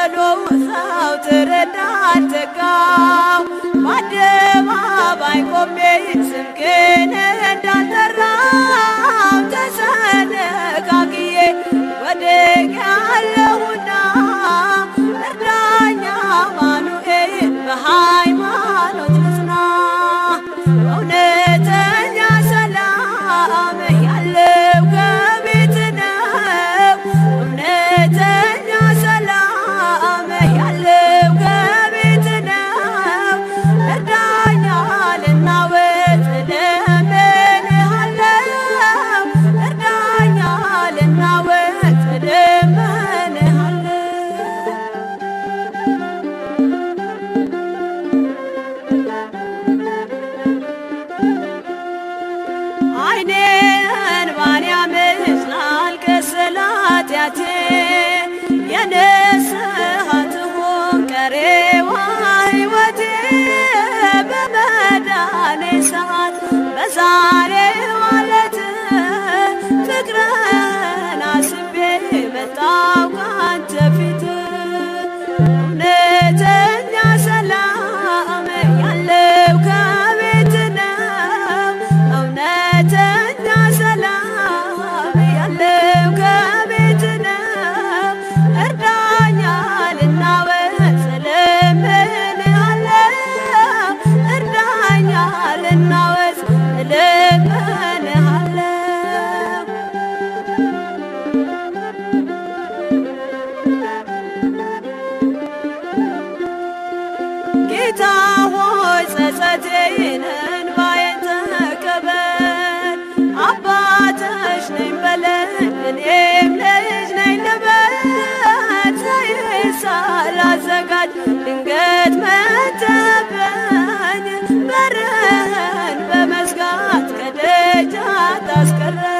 በሎ ዘወትር እንዳልተጋው በአደባባይ ቆሜ ስምህን እንዳልጠራው ተሰነካክዬ ወድቄአለሁና እርዳኝ አማኑኤል በሃይማኖት ልጽና። እውነተኛ ሰላም ያለው ከቤትህ ነው። እውነተኛ ሰላም ያለው ከቤትህ ነው። እርዳኝ ልናወጥ እለምንሃለው። እርዳኝ ልናወጥ እለምንሃለው። ዓይኔ እንባን ያመዝናል ከስለ ኃጢአቴ የንስሐ ትሁን ቀሪዋ ሕይወቴ በመዳኔ ሰዓት በዛሬው ዕለት ፍቅርህን አስቤ መጣሁ ካንተ ፊት። እውነተኛ ሰላም ያለው ከቤትህ ነው። እውነተኛ ሰላም ያለው ከቤትህ ነው። እርዳኝ ልናወጥ እለምንሃለው። እርዳኝ ልናወጥ እለምንሃለው። ጌታ ሆይ ጸጸቴን እንባዬን ተቀበል። አባትሽ ነኝ በለኝ እኔም ልጅ ነኝ ልበል። ዘይት ሳላዘጋጅ ድንገት መጥተህብኝ በርህን በመዝጋት ከደጅ አታስቀረኝ።